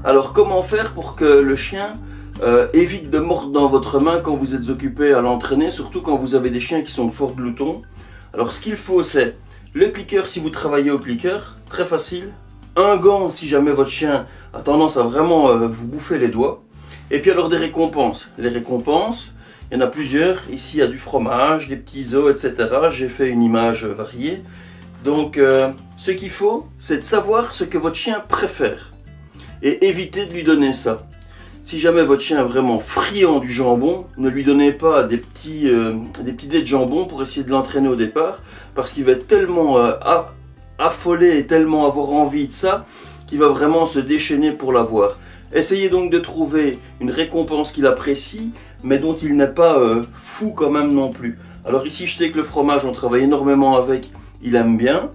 Alors comment faire pour que le chien évite de mordre dans votre main quand vous êtes occupé à l'entraîner, surtout quand vous avez des chiens qui sont de forts gloutons? Alors ce qu'il faut, c'est le clicker si vous travaillez au clicker, très facile. Un gant si jamais votre chien a tendance à vraiment vous bouffer les doigts. Et puis alors des récompenses. Les récompenses, il y en a plusieurs. Ici il y a du fromage, des petits os, etc. J'ai fait une image variée. Donc ce qu'il faut, c'est de savoir ce que votre chien préfère. Et éviter de lui donner ça. Si jamais votre chien est vraiment friand du jambon, ne lui donnez pas des petits dés de jambon pour essayer de l'entraîner au départ, parce qu'il va être tellement affolé et tellement avoir envie de ça, qu'il va vraiment se déchaîner pour l'avoir. Essayez donc de trouver une récompense qu'il apprécie, mais dont il n'est pas fou quand même non plus. Alors ici, je sais que le fromage, on travaille énormément avec, il aime bien.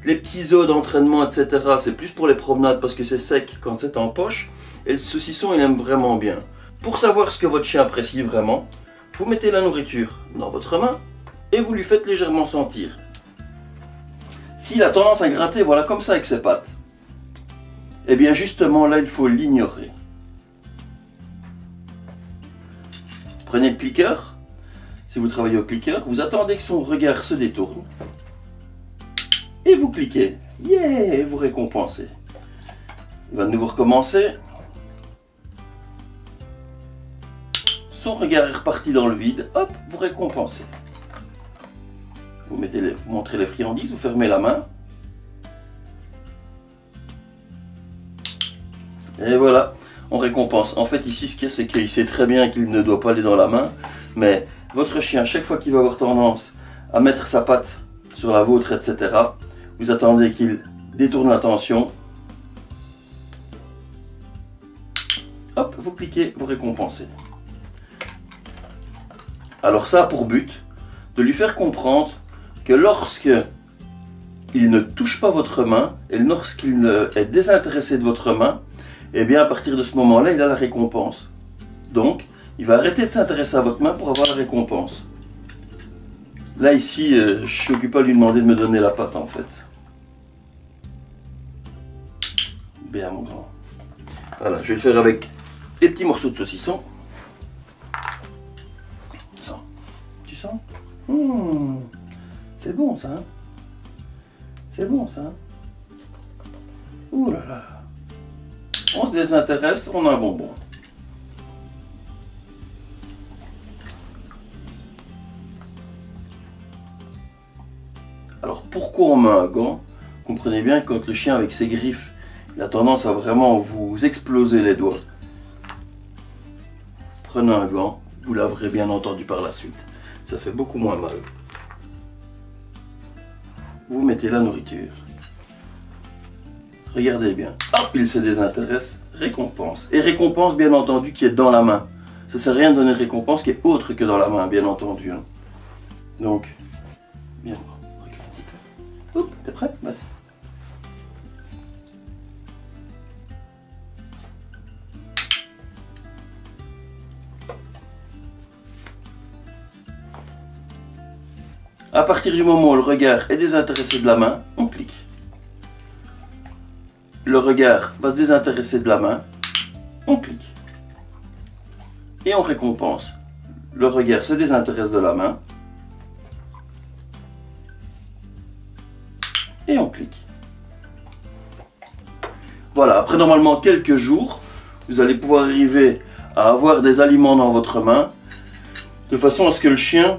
Les petits os d'entraînement, etc., c'est plus pour les promenades parce que c'est sec quand c'est en poche. Et le saucisson, il aime vraiment bien. Pour savoir ce que votre chien apprécie vraiment, vous mettez la nourriture dans votre main et vous lui faites légèrement sentir. S'il a tendance à gratter, voilà, comme ça avec ses pattes, eh bien justement là, il faut l'ignorer. Prenez le clicker. Si vous travaillez au clicker, vous attendez que son regard se détourne. Et vous cliquez. Yeah, vous récompensez. Il va de nouveau recommencer. Son regard est reparti dans le vide. Hop, vous récompensez. Vous montrez les friandises, vous fermez la main. Et voilà, on récompense. En fait, ici, ce qu'il y a, c'est qu'il sait très bien qu'il ne doit pas aller dans la main. Mais votre chien, chaque fois qu'il va avoir tendance à mettre sa patte sur la vôtre, etc., vous attendez qu'il détourne l'attention. Hop, vous cliquez, vous récompensez. Alors ça a pour but de lui faire comprendre que lorsque il ne touche pas votre main et lorsqu'il est désintéressé de votre main, eh bien à partir de ce moment-là, il a la récompense. Donc, il va arrêter de s'intéresser à votre main pour avoir la récompense. Là ici, je ne suis occupé à lui demander de me donner la patte en fait. Bien mon grand. Voilà, je vais le faire avec des petits morceaux de saucisson. Ça. Tu sens? C'est bon ça. Hein? C'est bon ça. Hein? Ouh là là. On se désintéresse, on a un bonbon. Alors pourquoi on met un gant? Comprenez bien que quand le chien avec ses griffes, il a tendance à vraiment vous exploser les doigts. Prenez un gant, vous laverez bien entendu par la suite. Ça fait beaucoup moins mal. Vous mettez la nourriture. Regardez bien. Hop, il se désintéresse. Récompense. Et récompense, bien entendu, qui est dans la main. Ça ne sert à rien de donner récompense qui est autre que dans la main, bien entendu. Hein. Donc, bien voir. Recule un petit peu. Oups, t'es prêt? Vas-y. À partir du moment où le regard est désintéressé de la main, on clique. Le regard va se désintéresser de la main, on clique. Et on récompense. Le regard se désintéresse de la main, et on clique. Voilà, après normalement quelques jours, vous allez pouvoir arriver à avoir des aliments dans votre main, de façon à ce que le chien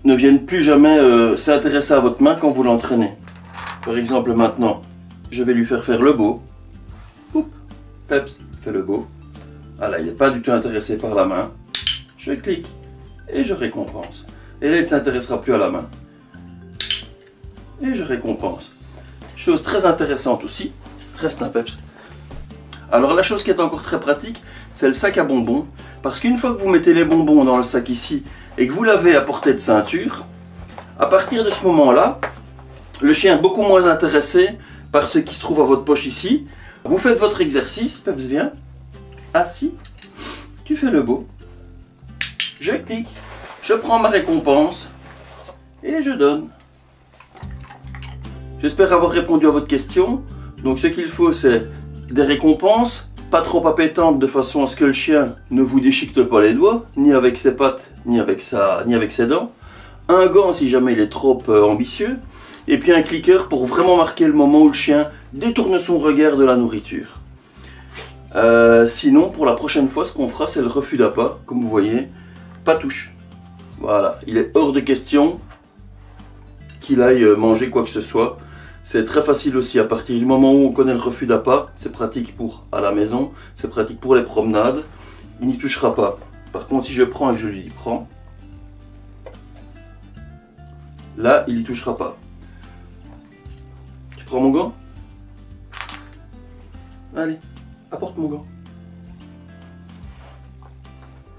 ne vienne plus jamais s'intéresser à votre main quand vous l'entraînez. Par exemple maintenant, je vais lui faire le beau. Oups, Peps fait le beau. Voilà, il n'est pas du tout intéressé par la main. Je clique et je récompense. Et là, il ne s'intéressera plus à la main. Et je récompense. Chose très intéressante aussi, reste un Peps. Alors la chose qui est encore très pratique, c'est le sac à bonbons. Parce qu'une fois que vous mettez les bonbons dans le sac ici, et que vous l'avez à portée de ceinture, à partir de ce moment-là, le chien est beaucoup moins intéressé par ce qui se trouve à votre poche ici. Vous faites votre exercice, Peps vient, assis, tu fais le beau, je clique, je prends ma récompense et je donne. J'espère avoir répondu à votre question. Donc ce qu'il faut, c'est des récompenses, pas trop appétante de façon à ce que le chien ne vous déchiquete pas les doigts, ni avec ses pattes, ni avec ses dents. Un gant si jamais il est trop ambitieux. Et puis un clicker pour vraiment marquer le moment où le chien détourne son regard de la nourriture. Sinon, pour la prochaine fois, ce qu'on fera, c'est le refus d'appât. Comme vous voyez, pas touche. Voilà, il est hors de question qu'il aille manger quoi que ce soit. C'est très facile aussi, à partir du moment où on connaît le refus d'appât, c'est pratique pour à la maison, c'est pratique pour les promenades, il n'y touchera pas. Par contre, si je prends et que je lui dis prends, là, il n'y touchera pas. Tu prends mon gant? Allez, apporte mon gant.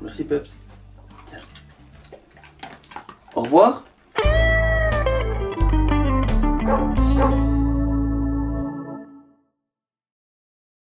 Merci Peps. Tiens. Au revoir.